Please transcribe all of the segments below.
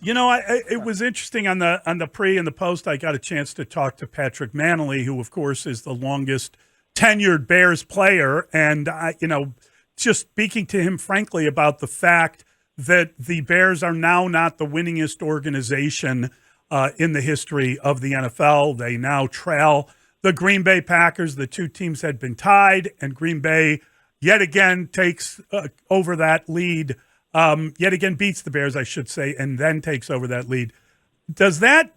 It was interesting on the pre and the post. I got a chance to talk to Patrick Manley, who, of course, is the longest tenured Bears player, and just speaking to him frankly about the fact that the Bears are now not the winningest organization in the history of the NFL. They now trail the Green Bay Packers. The two teams had been tied, and Green Bay yet again takes over that lead. Yet again beats the Bears, I should say, and then takes over that lead. Does that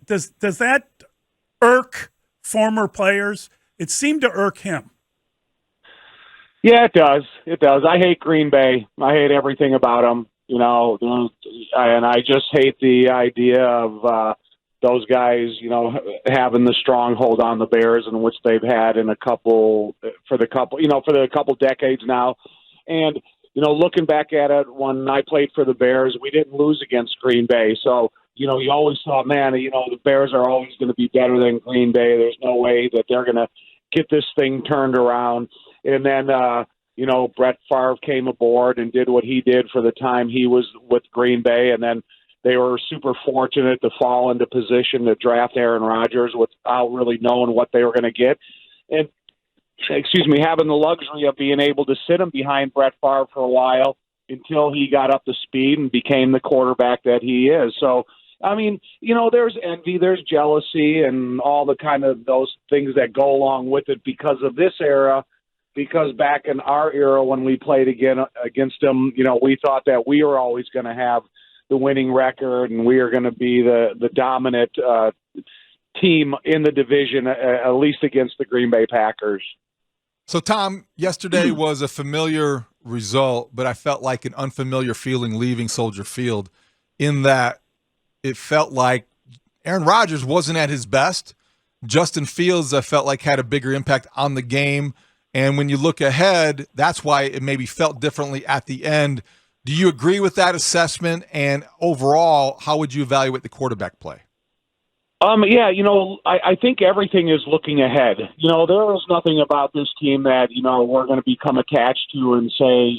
irk former players? It seemed to irk him. Yeah, it does. It does. I hate Green Bay. I hate everything about them. And I just hate the idea of those guys, having the stronghold on the Bears, in which they've had for the couple decades now, and. Looking back at it, when I played for the Bears, we didn't lose against Green Bay. So, you always thought, man, the Bears are always going to be better than Green Bay. There's no way that they're going to get this thing turned around. And then, Brett Favre came aboard and did what he did for the time he was with Green Bay. And then they were super fortunate to fall into position to draft Aaron Rodgers without really knowing what they were going to get. And having the luxury of being able to sit him behind Brett Favre for a while until he got up to speed and became the quarterback that he is. So, there's envy, there's jealousy, and all the kind of those things that go along with it because of this era. Because back in our era when we played against them, we thought that we were always going to have the winning record and we are going to be the dominant team in the division, at least against the Green Bay Packers. So, Tom, yesterday was a familiar result, but I felt like an unfamiliar feeling leaving Soldier Field in that it felt like Aaron Rodgers wasn't at his best. Justin Fields, I felt like, had a bigger impact on the game. And when you look ahead, that's why it maybe felt differently at the end. Do you agree with that assessment? And overall, how would you evaluate the quarterback play? I think everything is looking ahead. There is nothing about this team that, we're going to become attached to and say,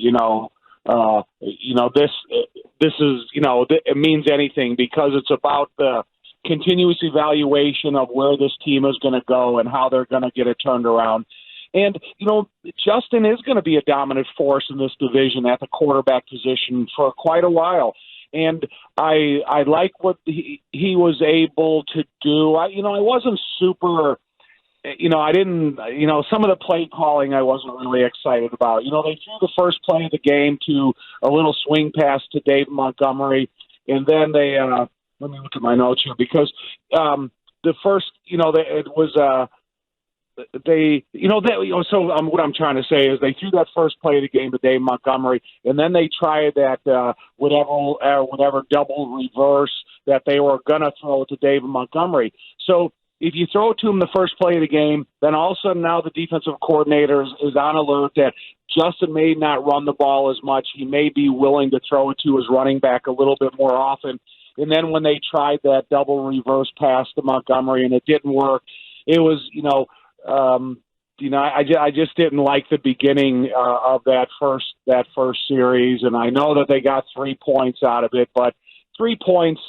this is, it means anything, because it's about the continuous evaluation of where this team is going to go and how they're going to get it turned around. And, Justin is going to be a dominant force in this division at the quarterback position for quite a while. And I like what he was able to do. I wasn't super, I didn't, some of the play calling I wasn't really excited about. They threw the first play of the game to a little swing pass to Dave Montgomery. And then they, let me look at my notes here, because the first, it was, what I'm trying to say is they threw that first play of the game to Dave Montgomery, and then they tried that whatever double reverse that they were going to throw to Dave Montgomery. So if you throw it to him the first play of the game, then all of a sudden now the defensive coordinator is on alert that Justin may not run the ball as much. He may be willing to throw it to his running back a little bit more often. And then when they tried that double reverse pass to Montgomery and it didn't work, it was, I just didn't like the beginning of that first series, and I know that they got 3 points out of it, but 3 points,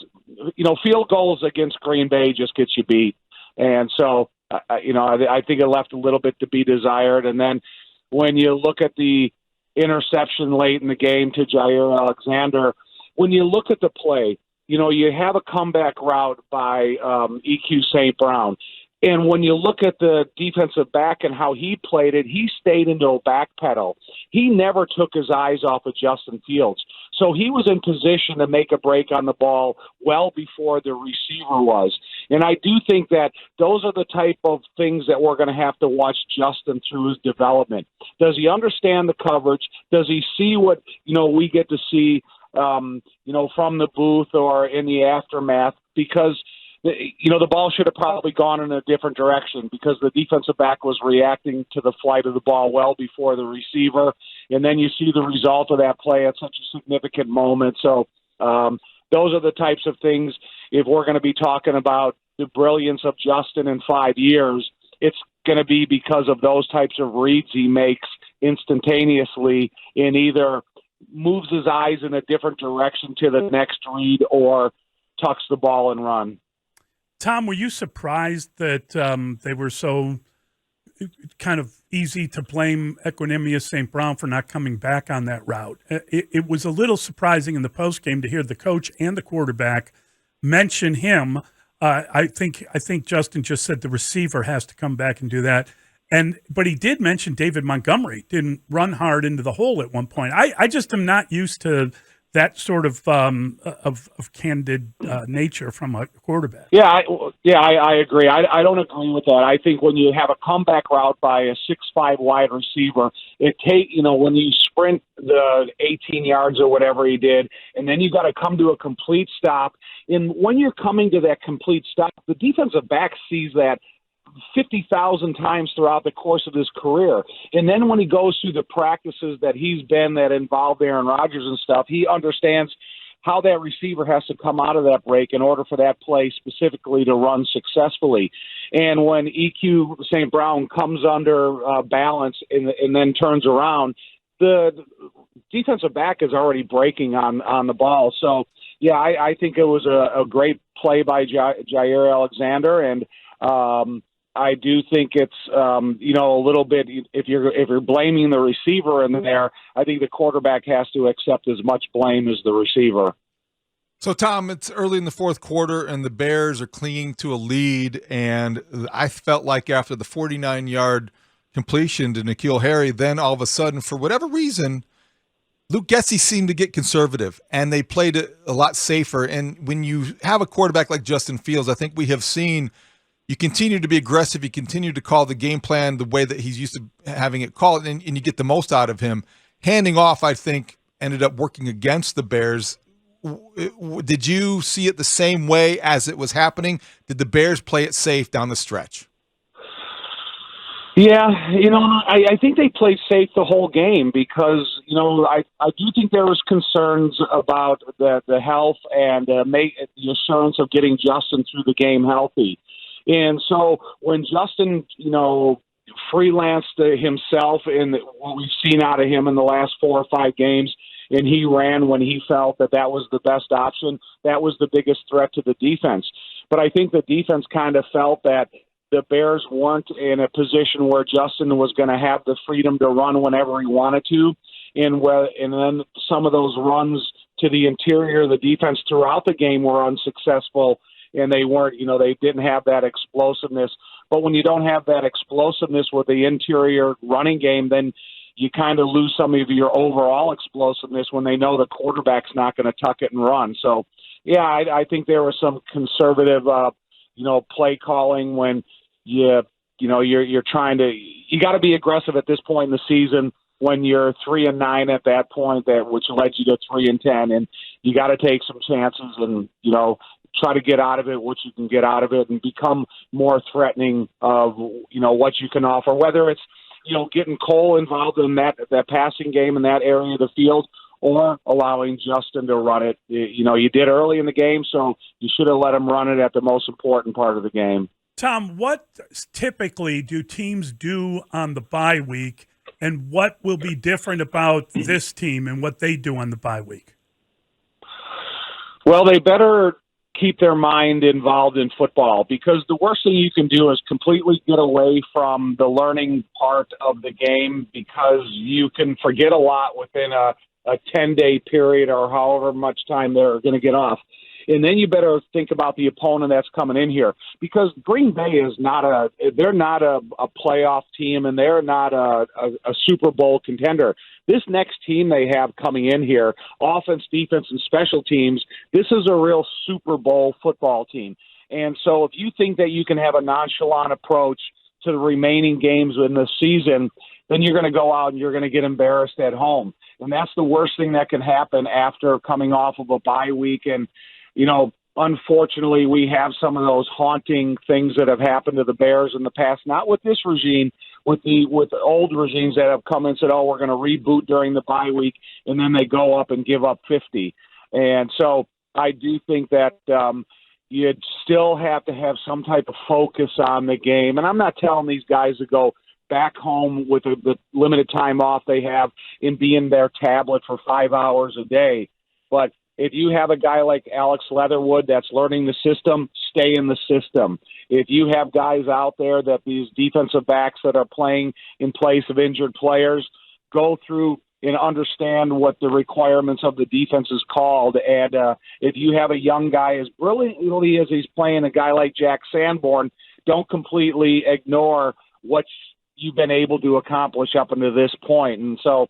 field goals against Green Bay just gets you beat, and so I think it left a little bit to be desired. And then when you look at the interception late in the game to Jair Alexander, when you look at the play, you have a comeback route by EQ St. Brown. And when you look at the defensive back and how he played it, he stayed into a back pedal. He never took his eyes off of Justin Fields. So he was in position to make a break on the ball well before the receiver was. And I do think that those are the type of things that we're going to have to watch Justin through his development. Does he understand the coverage? Does he see what, we get to see, from the booth or in the aftermath? Because the ball should have probably gone in a different direction, because the defensive back was reacting to the flight of the ball well before the receiver. And then you see the result of that play at such a significant moment. So those are the types of things, if we're going to be talking about the brilliance of Justin in 5 years, it's going to be because of those types of reads he makes instantaneously, and either moves his eyes in a different direction to the next read or tucks the ball and run. Tom, were you surprised that they were so kind of easy to blame Equanimeous St. Brown for not coming back on that route? It was a little surprising in the postgame to hear the coach and the quarterback mention him. I think Justin just said the receiver has to come back and do that. But he did mention David Montgomery didn't run hard into the hole at one point. I just am not used to that sort of candid nature from a quarterback. Yeah, I agree. I don't agree with that. I think when you have a comeback route by a 6'5" wide receiver, when you sprint the 18 yards or whatever he did, and then you got to come to a complete stop. And when you're coming to that complete stop, the defensive back sees that 50,000 times throughout the course of his career. And then when he goes through the practices that he's been that involve Aaron Rodgers and stuff, he understands how that receiver has to come out of that break in order for that play specifically to run successfully. And when EQ St. Brown comes under balance and then turns around, the defensive back is already breaking on the ball. So, yeah, I think it was a great play by Jair Alexander, and I do think it's a little bit, if you're blaming the receiver in there, I think the quarterback has to accept as much blame as the receiver. So, Tom, it's early in the fourth quarter, and the Bears are clinging to a lead, and I felt like after the 49-yard completion to N'Keal Harry, then all of a sudden, for whatever reason, Luke Getsy seemed to get conservative, and they played it a lot safer. And when you have a quarterback like Justin Fields, I think we have seen you continue to be aggressive, you continue to call the game plan the way that he's used to having it called, and you get the most out of him. Handing off, I think, ended up working against the Bears. Did you see it the same way as it was happening? Did the Bears play it safe down the stretch? Yeah, I think they played safe the whole game because, I do think there was concerns about the health and the assurance of getting Justin through the game healthy. And so when Justin, freelanced himself in what we've seen out of him in the last 4 or 5 games, and he ran when he felt that was the best option, that was the biggest threat to the defense. But I think the defense kind of felt that the Bears weren't in a position where Justin was going to have the freedom to run whenever he wanted to. And then some of those runs to the interior of the defense throughout the game were unsuccessful, and they weren't, they didn't have that explosiveness. But when you don't have that explosiveness with the interior running game, then you kind of lose some of your overall explosiveness when they know the quarterback's not going to tuck it and run. So, yeah, I think there was some conservative, play calling when you're trying to. You got to be aggressive at this point in the season when you're 3-9 at that point, which led you to 3-10, and you got to take some chances and try to get out of it what you can get out of it and become more threatening of what you can offer, whether it's getting Cole involved in that passing game in that area of the field, or allowing Justin to run it. You did early in the game, so you should have let him run it at the most important part of the game. Tom, what typically do teams do on the bye week, and what will be different about this team and what they do on the bye week? Well, they better keep their mind involved in football, because the worst thing you can do is completely get away from the learning part of the game, because you can forget a lot within a 10-day period or however much time they're going to get off. And then you better think about the opponent that's coming in here, because Green Bay is they're not a playoff team, and they're not a Super Bowl contender. This next team they have coming in here, offense, defense, and special teams, this is a real Super Bowl football team. And so if you think that you can have a nonchalant approach to the remaining games in the season, then you're going to go out and you're going to get embarrassed at home. And that's the worst thing that can happen after coming off of a bye week. And unfortunately, we have some of those haunting things that have happened to the Bears in the past, not with this regime, with old regimes that have come and said, we're going to reboot during the bye week, and then they go up and give up 50. And so I do think that you'd still have to have some type of focus on the game. And I'm not telling these guys to go back home with the limited time off they have and be in their tablet for 5 hours a day. But if you have a guy like Alex Leatherwood that's learning the system, stay in the system. If you have guys out there that these defensive backs that are playing in place of injured players, go through and understand what the requirements of the defense is called. And if you have a young guy as brilliantly as he's playing, a guy like Jack Sanborn, don't completely ignore what you've been able to accomplish up until this point. And so,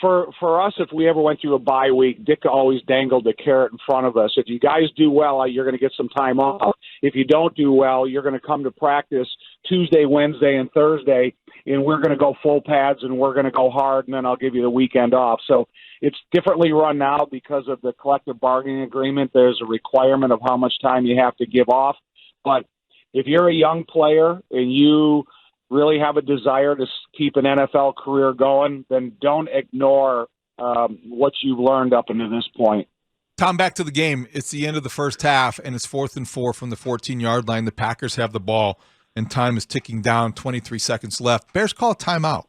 for us, if we ever went through a bye week, Dick always dangled the carrot in front of us. If you guys do well, you're going to get some time off. If you don't do well, you're going to come to practice Tuesday, Wednesday, and Thursday, and we're going to go full pads and we're going to go hard, and then I'll give you the weekend off. So it's differently run now because of the collective bargaining agreement. There's a requirement of how much time you have to give off. But if you're a young player and you really have a desire to keep an NFL career going, then don't ignore what you've learned up until this point. Tom, back to the game. It's the end of the first half, and it's 4th and 4 from the 14-yard line. The Packers have the ball, and time is ticking down, 23 seconds left. Bears call a timeout.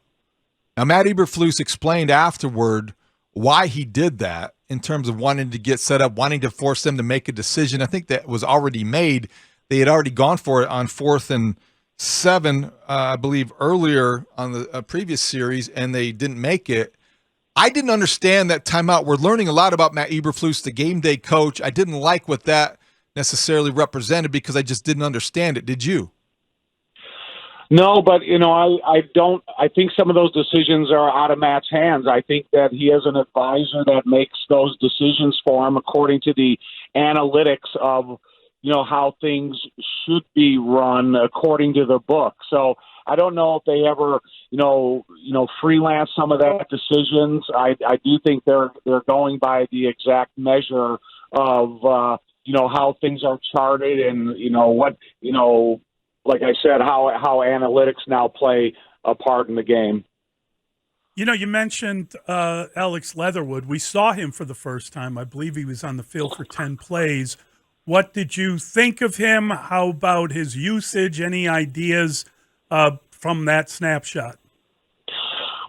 Now, Matt Eberflus explained afterward why he did that in terms of wanting to get set up, wanting to force them to make a decision. I think that was already made. They had already gone for it on 4th and 7, I believe, earlier on the previous series, and they didn't make it. I didn't understand that timeout. We're learning a lot about Matt Eberflus, the game day coach. I didn't like what that necessarily represented because I just didn't understand it. Did you? No, but, I don't. I think some of those decisions are out of Matt's hands. I think that he has an advisor that makes those decisions for him according to the analytics of how things should be run according to the book. So I don't know if they ever, freelance some of that decisions. I do think they're going by the exact measure of, how things are charted and, like I said, how analytics now play a part in the game. You mentioned Alex Leatherwood. We saw him for the first time. I believe he was on the field for 10 plays. What did you think of him? How about his usage? Any ideas from that snapshot?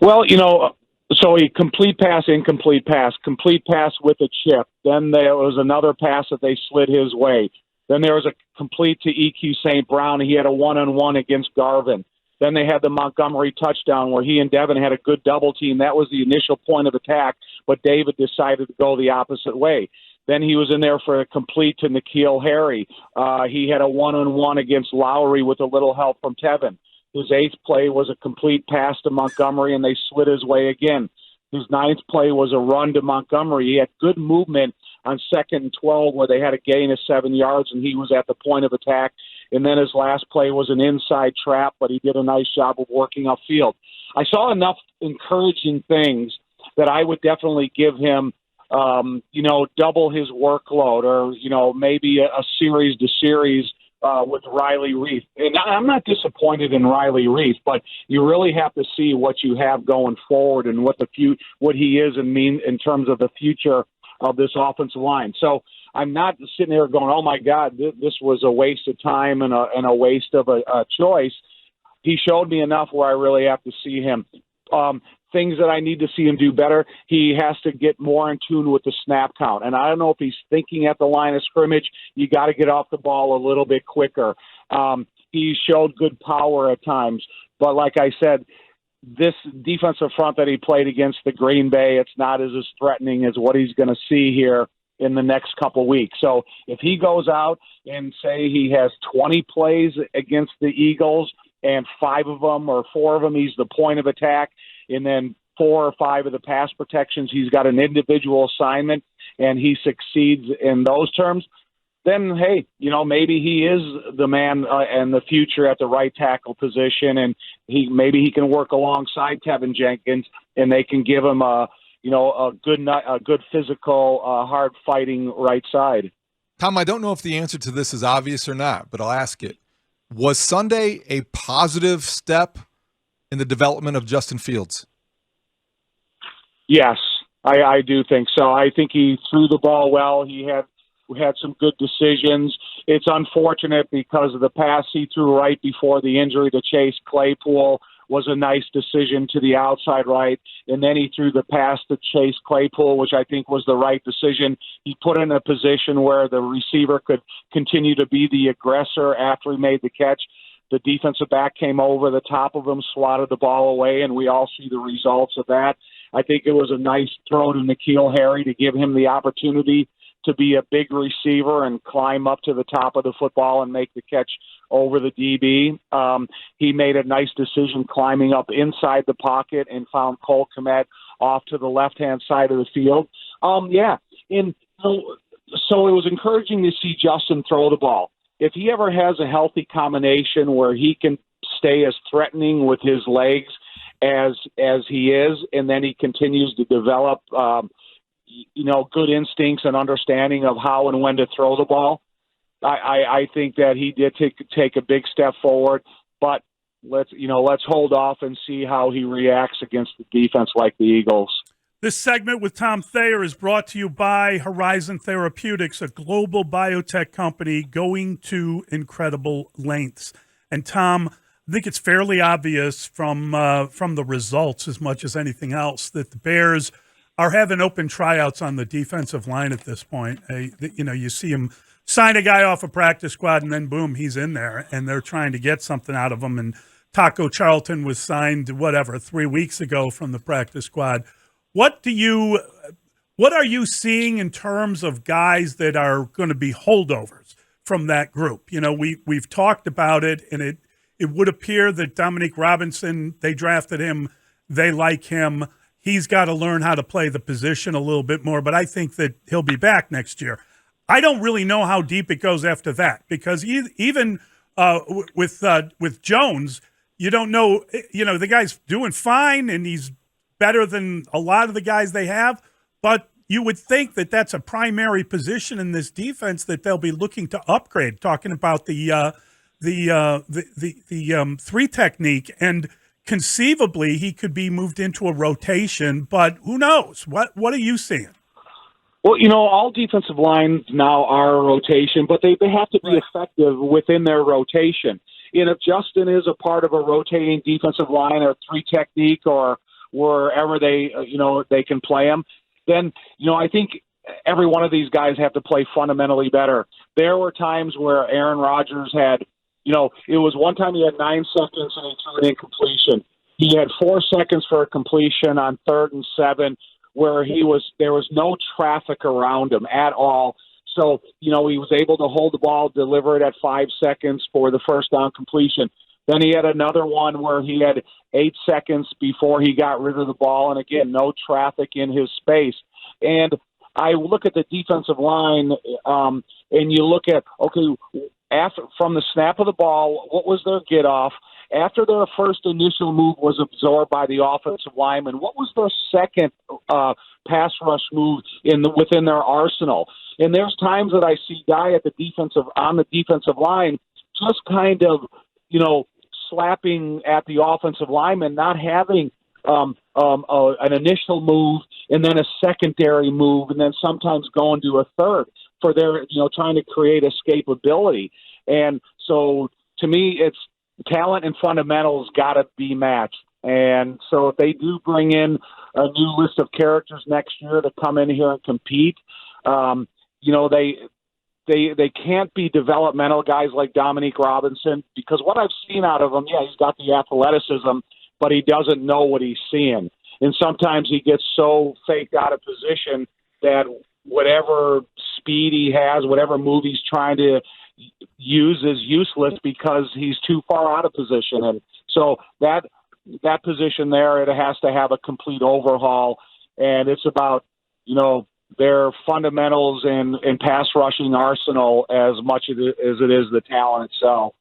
Well, so a complete pass, incomplete pass, complete pass with a chip. Then there was another pass that they slid his way. Then there was a complete to EQ St. Brown. He had a one-on-one against Garvin. Then they had the Montgomery touchdown where he and Devin had a good double team. That was the initial point of attack, but David decided to go the opposite way. Then he was in there for a complete to N'Keal Harry. He had a one-on-one against Lowry with a little help from Tevin. His 8th play was a complete pass to Montgomery, and they slid his way again. His 9th play was a run to Montgomery. He had good movement on 2nd and 12 where they had a gain of 7 yards, and he was at the point of attack. And then his last play was an inside trap, but he did a nice job of working upfield. I saw enough encouraging things that I would definitely give him double his workload or, maybe a series to series with Riley Reif. And I'm not disappointed in Riley Reif, but you really have to see what you have going forward and what he is and mean in terms of the future of this offensive line. So I'm not sitting there going, oh, my God, this was a waste of time and a waste of a choice. He showed me enough where I really have to see him. Things that I need to see him do better, he has to get more in tune with the snap count. And I don't know if he's thinking at the line of scrimmage. You got to get off the ball a little bit quicker. He showed good power at times. But like I said, this defensive front that he played against the Green Bay, it's not as threatening as what he's going to see here in the next couple weeks. So if he goes out and say he has 20 plays against the Eagles and 5 of them or 4 of them, he's the point of attack, and then 4 or 5 of the pass protections, he's got an individual assignment, and he succeeds in those terms, then, hey, maybe he is the man and the future at the right tackle position, and maybe he can work alongside Tevin Jenkins, and they can give him a good physical, hard-fighting right side. Tom, I don't know if the answer to this is obvious or not, but I'll ask it. Was Sunday a positive step in the development of Justin Fields? Yes, I do think so. I think he threw the ball well. He had some good decisions. It's unfortunate because of the pass he threw right before the injury to Chase Claypool was a nice decision to the outside right. And then he threw the pass to Chase Claypool, which I think was the right decision. He put in a position where the receiver could continue to be the aggressor after he made the catch. The defensive back came over the top of him, swatted the ball away, and we all see the results of that. I think it was a nice throw to N'Keal Harry to give him the opportunity to be a big receiver and climb up to the top of the football and make the catch over the DB. He made a nice decision climbing up inside the pocket and found Cole Kmet off to the left-hand side of the field. So it was encouraging to see Justin throw the ball. If he ever has a healthy combination where he can stay as threatening with his legs as he is, and then he continues to develop good instincts and understanding of how and when to throw the ball, I think that he did take a big step forward. But let's hold off and see how he reacts against the defense like the Eagles. This segment with Tom Thayer is brought to you by Horizon Therapeutics, a global biotech company going to incredible lengths. And Tom, I think it's fairly obvious from the results as much as anything else that the Bears are having open tryouts on the defensive line at this point. You see him sign a guy off a practice squad, and then boom, he's in there, and they're trying to get something out of him. And Taco Charlton was signed, 3 weeks ago from the practice squad. What are you seeing in terms of guys that are going to be holdovers from that group? We've talked about it, and it would appear that Dominique Robinson, they drafted him, they like him. He's got to learn how to play the position a little bit more, but I think that he'll be back next year. I don't really know how deep it goes after that, because even with Jones, you don't know. The guy's doing fine, and he's better than a lot of the guys they have, but you would think that that's a primary position in this defense that they'll be looking to upgrade. Talking about the three technique, and conceivably he could be moved into a rotation, but who knows? What are you seeing? Well, all defensive lines now are a rotation, but they have to be effective within their rotation. And if Justin is a part of a rotating defensive line or three technique or wherever they can play him, then, I think every one of these guys have to play fundamentally better. There were times where Aaron Rodgers had, it was one time he had 9 seconds and he threw an incompletion. He had 4 seconds for a completion on 3rd and 7 where there was no traffic around him at all. So, he was able to hold the ball, deliver it at 5 seconds for the first down completion. Then he had another one where he had 8 seconds before he got rid of the ball, and again, no traffic in his space. And I look at the defensive line, and you look at, from the snap of the ball, what was their get off? After their first initial move was absorbed by the offensive lineman, what was their second pass rush move within their arsenal? And there's times that I see guy on the defensive line just kind of, slapping at the offensive lineman, not having an initial move and then a secondary move, and then sometimes going to a third for their, trying to create escapability. And so to me, it's talent and fundamentals got to be matched. And so if they do bring in a new list of characters next year to come in here and compete, they can't be developmental guys like Dominique Robinson, because what I've seen out of him, he's got the athleticism, but he doesn't know what he's seeing. And sometimes he gets so faked out of position that whatever speed he has, whatever move he's trying to use is useless because he's too far out of position. And so that position there, it has to have a complete overhaul. And it's about, their fundamentals and pass rushing arsenal as much as it is the talent itself.